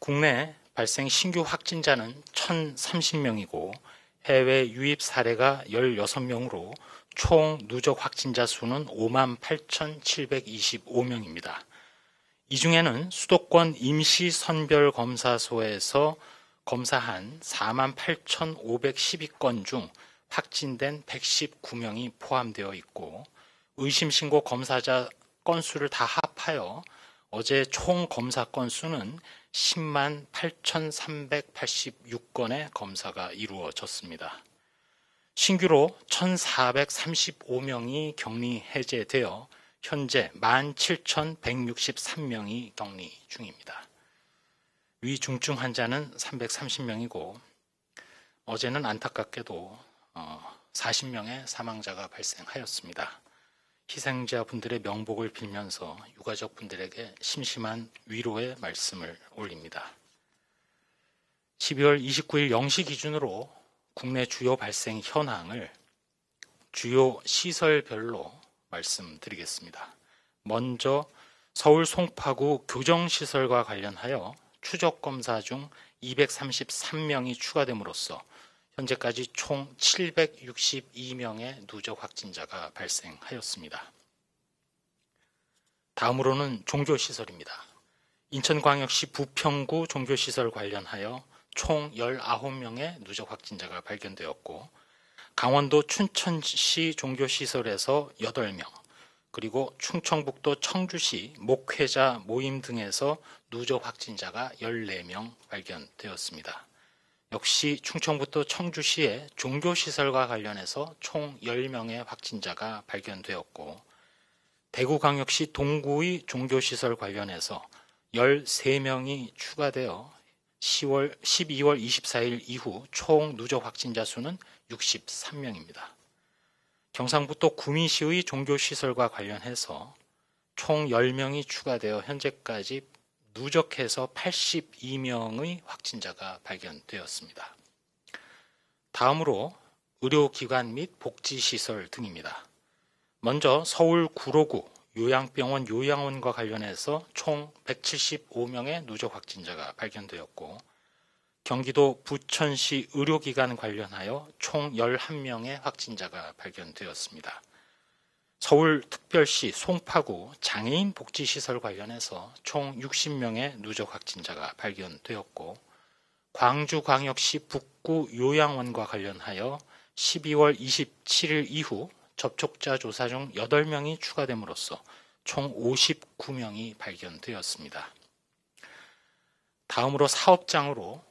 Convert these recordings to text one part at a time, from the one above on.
국내 발생 신규 확진자는 1,030명이고 해외 유입 사례가 16명으로 총 누적 확진자 수는 58,725명입니다. 이 중에는 수도권 임시선별검사소에서 검사한 48,512건 중 확진된 119명이 포함되어 있고 의심신고 검사자 건수를 다 합하여 어제 총 검사 건수는 10만 8,386건의 검사가 이루어졌습니다. 신규로 1,435명이 격리 해제되어 현재 17,163명이 격리 중입니다. 위중증 환자는 330명이고 어제는 안타깝게도 40명의 사망자가 발생하였습니다. 희생자분들의 명복을 빌면서 유가족분들에게 심심한 위로의 말씀을 올립니다. 12월 29일 0시 기준으로 국내 주요 발생 현황을 주요 시설별로 말씀드리겠습니다. 먼저 서울 송파구 교정시설과 관련하여 추적검사 중 233명이 추가됨으로써 현재까지 총 762명의 누적 확진자가 발생하였습니다. 다음으로는 종교시설입니다. 인천광역시 부평구 종교시설 관련하여 총 19명의 누적 확진자가 발견되었고 강원도 춘천시 종교시설에서 8명, 그리고 충청북도 청주시 목회자 모임 등에서 누적 확진자가 14명 발견되었습니다. 역시 충청북도 청주시의 종교시설과 관련해서 총 10명의 확진자가 발견되었고 대구광역시 동구의 종교시설 관련해서 13명이 추가되어 12월 24일 이후 총 누적 확진자 수는 63명입니다. 경상북도 구미시의 종교시설과 관련해서 총 10명이 추가되어 현재까지 누적해서 82명의 확진자가 발견되었습니다. 다음으로 의료기관 및 복지시설 등입니다. 먼저 서울 구로구 요양병원 요양원과 관련해서 총 175명의 누적 확진자가 발견되었고 경기도 부천시 의료기관 관련하여 총 11명의 확진자가 발견되었습니다. 서울특별시 송파구 장애인 복지시설 관련해서 총 60명의 누적 확진자가 발견되었고 광주광역시 북구 요양원과 관련하여 12월 27일 이후 접촉자 조사 중 8명이 추가됨으로써 총 59명이 발견되었습니다. 다음으로 사업장으로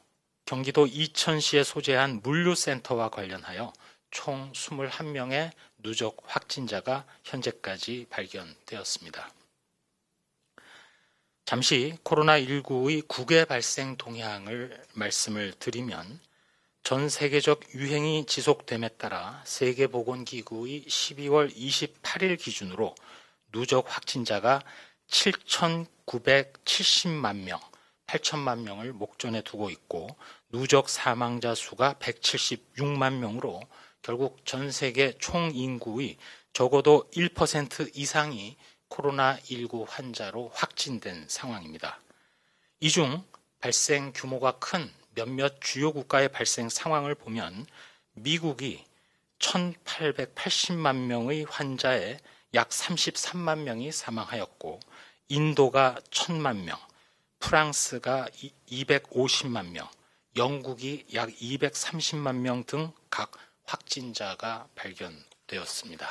경기도 이천시에 소재한 물류센터와 관련하여 총 21명의 누적 확진자가 현재까지 발견되었습니다. 잠시 코로나19의 국외 발생 동향을 말씀을 드리면 전 세계적 유행이 지속됨에 따라 세계보건기구의 12월 28일 기준으로 누적 확진자가 7,970만 명, 8천만 명을 목전에 두고 있고 누적 사망자 수가 176만 명으로 결국 전 세계 총 인구의 적어도 1% 이상이 코로나19 환자로 확진된 상황입니다. 이 중 발생 규모가 큰 몇몇 주요 국가의 발생 상황을 보면 미국이 1,880만 명의 환자에 약 33만 명이 사망하였고 인도가 1,000만 명, 프랑스가 250만 명, 영국이 약 230만 명 등 각 확진자가 발견되었습니다.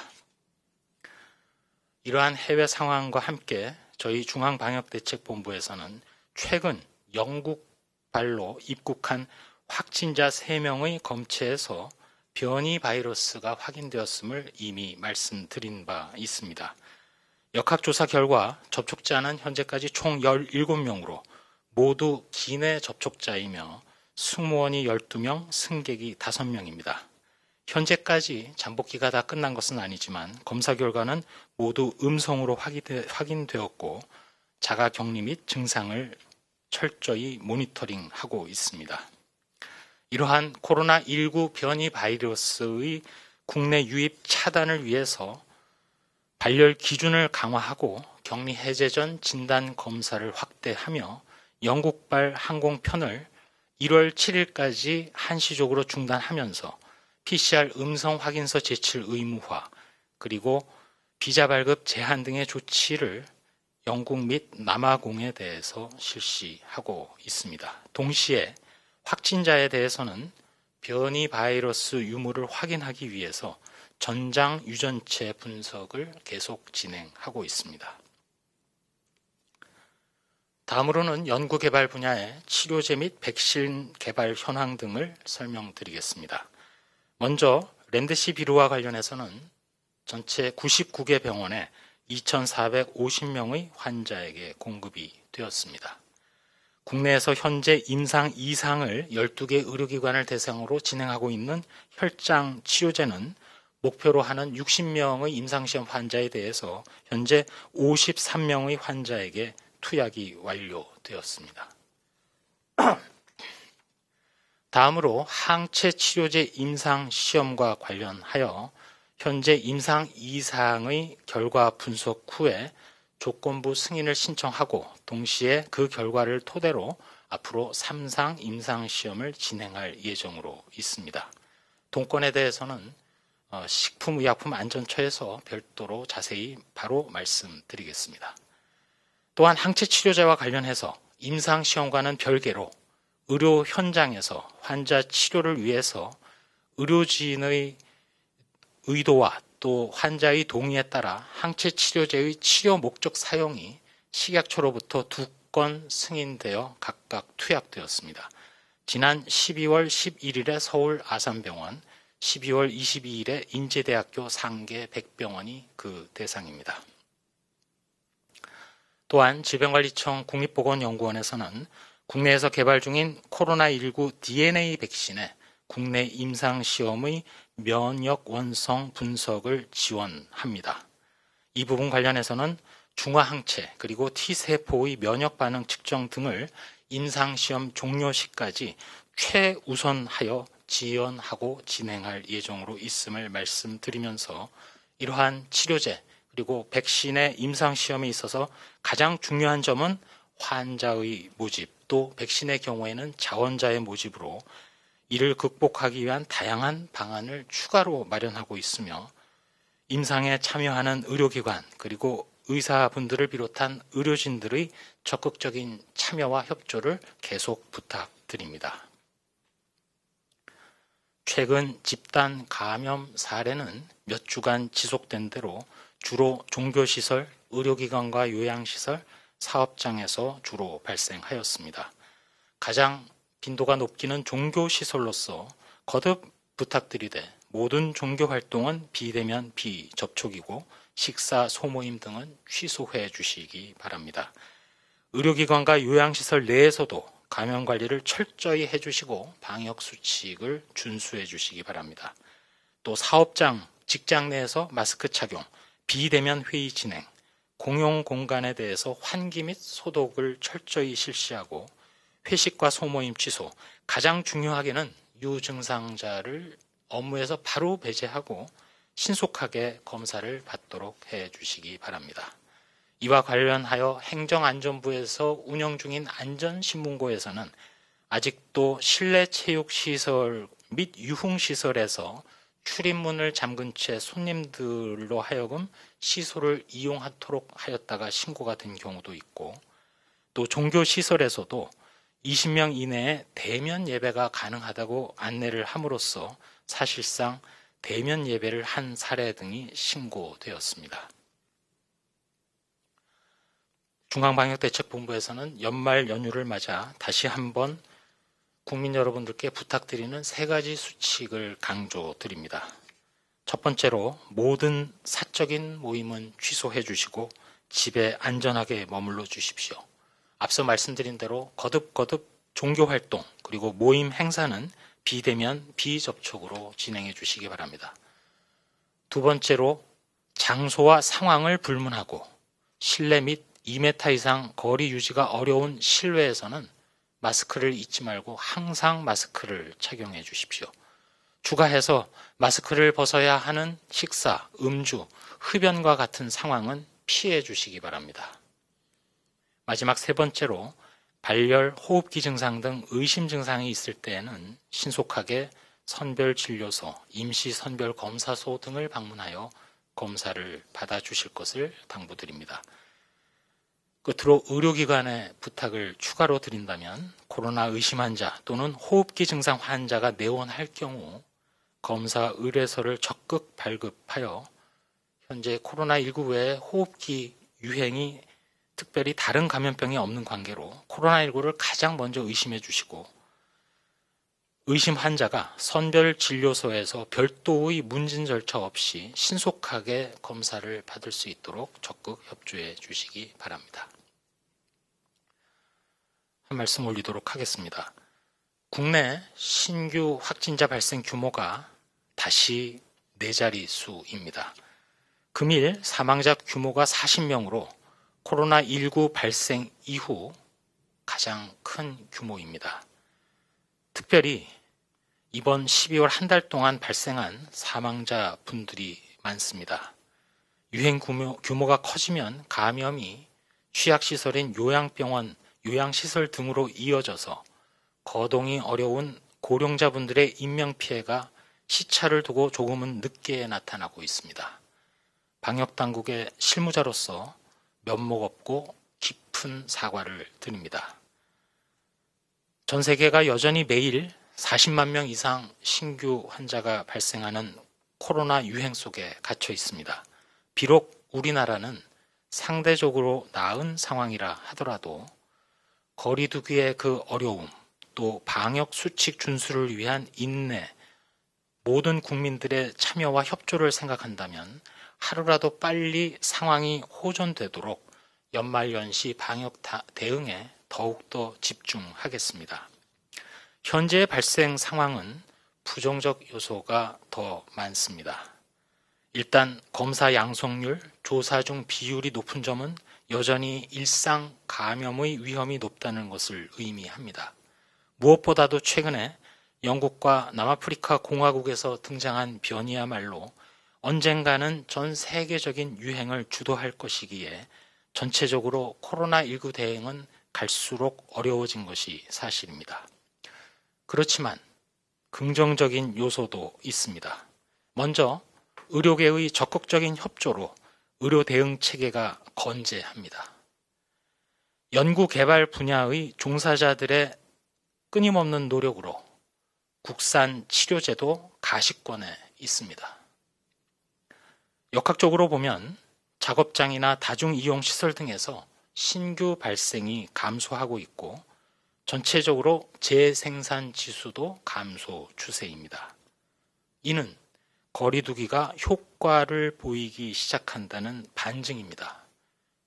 이러한 해외 상황과 함께 저희 중앙방역대책본부에서는 최근 영국발로 입국한 확진자 3명의 검체에서 변이 바이러스가 확인되었음을 이미 말씀드린 바 있습니다. 역학조사 결과 접촉자는 현재까지 총 17명으로 모두 기내 접촉자이며 승무원이 12명, 승객이 5명입니다. 현재까지 잠복기가 다 끝난 것은 아니지만 검사 결과는 모두 음성으로 확인되었고 자가격리 및 증상을 철저히 모니터링하고 있습니다. 이러한 코로나19 변이 바이러스의 국내 유입 차단을 위해서 발열 기준을 강화하고 격리 해제 전 진단 검사를 확대하며 영국발 항공편을 1월 7일까지 한시적으로 중단하면서 PCR 음성 확인서 제출 의무화, 그리고 비자 발급 제한 등의 조치를 영국 및 남아공에 대해서 실시하고 있습니다. 동시에 확진자에 대해서는 변이 바이러스 유무를 확인하기 위해서 전장 유전체 분석을 계속 진행하고 있습니다. 다음으로는 연구개발 분야의 치료제 및 백신 개발 현황 등을 설명드리겠습니다. 먼저 렘데시비르와 관련해서는 전체 99개 병원에 2,450명의 환자에게 공급이 되었습니다. 국내에서 현재 임상 2상을 12개 의료기관을 대상으로 진행하고 있는 혈장 치료제는 목표로 하는 60명의 임상시험 환자에 대해서 현재 53명의 환자에게 투약이 완료되었습니다. 다음으로 항체 치료제 임상시험과 관련하여 현재 임상 2상의 결과 분석 후에 조건부 승인을 신청하고 동시에 그 결과를 토대로 앞으로 3상 임상시험을 진행할 예정으로 있습니다. 동건에 대해서는 식품의약품안전처에서 별도로 자세히 바로 말씀드리겠습니다. 또한 항체 치료제와 관련해서 임상시험과는 별개로 의료 현장에서 환자 치료를 위해서 의료진의 의도와 또 환자의 동의에 따라 항체 치료제의 치료 목적 사용이 식약처로부터 2건 승인되어 각각 투약되었습니다. 지난 12월 11일에 서울 아산병원, 12월 22일에 인제대학교 상계 백병원이 그 대상입니다. 또한 질병관리청 국립보건연구원에서는 국내에서 개발 중인 코로나19 DNA 백신의 국내 임상시험의 면역 원성 분석을 지원합니다. 이 부분 관련해서는 중화항체 그리고 T세포의 면역 반응 측정 등을 임상시험 종료 시까지 최우선하여 지원하고 진행할 예정으로 있음을 말씀드리면서 이러한 치료제 그리고 백신의 임상시험에 있어서 가장 중요한 점은 환자의 모집, 또 백신의 경우에는 자원자의 모집으로 이를 극복하기 위한 다양한 방안을 추가로 마련하고 있으며 임상에 참여하는 의료기관 그리고 의사분들을 비롯한 의료진들의 적극적인 참여와 협조를 계속 부탁드립니다. 최근 집단 감염 사례는 몇 주간 지속된 대로 주로 종교시설, 의료기관과 요양시설, 사업장에서 주로 발생하였습니다. 가장 빈도가 높기는 종교시설로서 거듭 부탁드리되 모든 종교활동은 비대면 비접촉이고 식사, 소모임 등은 취소해 주시기 바랍니다. 의료기관과 요양시설 내에서도 감염관리를 철저히 해주시고 방역수칙을 준수해 주시기 바랍니다. 또 사업장, 직장 내에서 마스크 착용, 비대면 회의 진행, 공용 공간에 대해서 환기 및 소독을 철저히 실시하고 회식과 소모임 취소, 가장 중요하게는 유증상자를 업무에서 바로 배제하고 신속하게 검사를 받도록 해 주시기 바랍니다. 이와 관련하여 행정안전부에서 운영 중인 안전신문고에서는 아직도 실내 체육시설 및 유흥시설에서 출입문을 잠근 채 손님들로 하여금 시설을 이용하도록 하였다가 신고가 된 경우도 있고 또 종교시설에서도 20명 이내에 대면 예배가 가능하다고 안내를 함으로써 사실상 대면 예배를 한 사례 등이 신고되었습니다. 중앙방역대책본부에서는 연말 연휴를 맞아 다시 한번 국민 여러분들께 부탁드리는 3가지 수칙을 강조드립니다. 첫 번째로 모든 사적인 모임은 취소해 주시고 집에 안전하게 머물러 주십시오. 앞서 말씀드린 대로 거듭 종교활동 그리고 모임 행사는 비대면 비접촉으로 진행해 주시기 바랍니다. 두 번째로 장소와 상황을 불문하고 실내 및 2m 이상 거리 유지가 어려운 실외에서는 마스크를 잊지 말고 항상 마스크를 착용해 주십시오. 추가해서 마스크를 벗어야 하는 식사, 음주, 흡연과 같은 상황은 피해 주시기 바랍니다. 마지막 3번째로 발열, 호흡기 증상 등 의심 증상이 있을 때에는 신속하게 선별진료소, 임시선별검사소 등을 방문하여 검사를 받아주실 것을 당부드립니다. 끝으로 의료기관에 부탁을 추가로 드린다면 코로나 의심 환자 또는 호흡기 증상 환자가 내원할 경우 검사 의뢰서를 적극 발급하여 현재 코로나19 외에 호흡기 유행이 특별히 다른 감염병이 없는 관계로 코로나19를 가장 먼저 의심해 주시고 의심 환자가 선별진료소에서 별도의 문진 절차 없이 신속하게 검사를 받을 수 있도록 적극 협조해 주시기 바랍니다. 한 말씀 올리도록 하겠습니다. 국내 신규 확진자 발생 규모가 다시 4자릿수입니다. 금일 사망자 규모가 40명으로 코로나19 발생 이후 가장 큰 규모입니다. 특별히 이번 12월 한 달 동안 발생한 사망자 분들이 많습니다. 유행 규모가 커지면 감염이 취약시설인 요양병원, 요양시설 등으로 이어져서 거동이 어려운 고령자분들의 인명피해가 시차를 두고 조금은 늦게 나타나고 있습니다. 방역당국의 실무자로서 면목 없고 깊은 사과를 드립니다. 전 세계가 여전히 매일 40만 명 이상 신규 환자가 발생하는 코로나 유행 속에 갇혀 있습니다. 비록 우리나라는 상대적으로 나은 상황이라 하더라도 거리 두기의 그 어려움, 또 방역 수칙 준수를 위한 인내, 모든 국민들의 참여와 협조를 생각한다면 하루라도 빨리 상황이 호전되도록 연말연시 방역 대응에 더욱더 집중하겠습니다. 현재의 발생 상황은 부정적 요소가 더 많습니다. 일단 검사 양성률, 조사 중 비율이 높은 점은 여전히 일상 감염의 위험이 높다는 것을 의미합니다. 무엇보다도 최근에 영국과 남아프리카 공화국에서 등장한 변이야말로 언젠가는 전 세계적인 유행을 주도할 것이기에 전체적으로 코로나19 대응은 갈수록 어려워진 것이 사실입니다. 그렇지만 긍정적인 요소도 있습니다. 먼저 의료계의 적극적인 협조로 의료 대응 체계가 건재합니다. 연구 개발 분야의 종사자들의 끊임없는 노력으로 국산 치료제도 가시권에 있습니다. 역학적으로 보면 작업장이나 다중이용시설 등에서 신규 발생이 감소하고 있고 전체적으로 재생산 지수도 감소 추세입니다. 이는 거리두기가 효과를 보이기 시작한다는 반증입니다.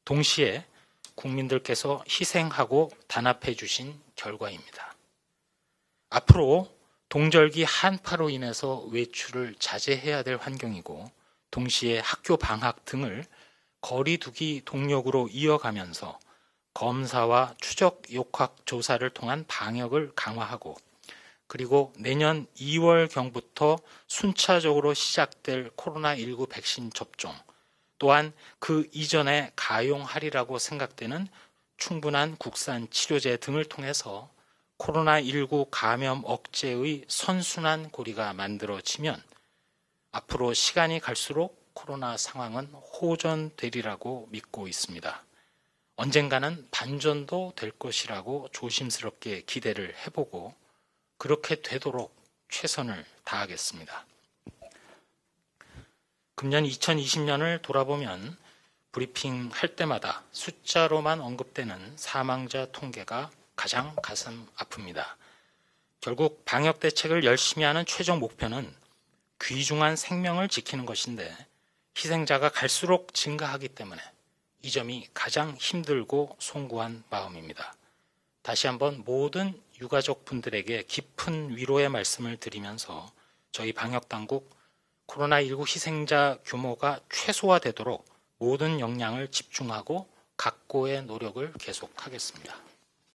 동시에 국민들께서 희생하고 단합해 주신 결과입니다. 앞으로 동절기 한파로 인해서 외출을 자제해야 될 환경이고 동시에 학교 방학 등을 거리두기 동력으로 이어가면서 검사와 추적 역학 조사를 통한 방역을 강화하고 그리고 내년 2월경부터 순차적으로 시작될 코로나19 백신 접종 또한 그 이전에 가용하리라고 생각되는 충분한 국산 치료제 등을 통해서 코로나19 감염 억제의 선순환 고리가 만들어지면 앞으로 시간이 갈수록 코로나 상황은 호전되리라고 믿고 있습니다. 언젠가는 반전도 될 것이라고 조심스럽게 기대를 해보고 그렇게 되도록 최선을 다하겠습니다. 금년 2020년을 돌아보면 브리핑 할 때마다 숫자로만 언급되는 사망자 통계가 가장 가슴 아픕니다. 결국 방역 대책을 열심히 하는 최종 목표는 귀중한 생명을 지키는 것인데 희생자가 갈수록 증가하기 때문에 이 점이 가장 힘들고 송구한 마음입니다. 다시 한번 모든 유가족 분들에게 깊은 위로의 말씀을 드리면서 저희 방역당국 코로나19 희생자 규모가 최소화되도록 모든 역량을 집중하고 각고의 노력을 계속하겠습니다.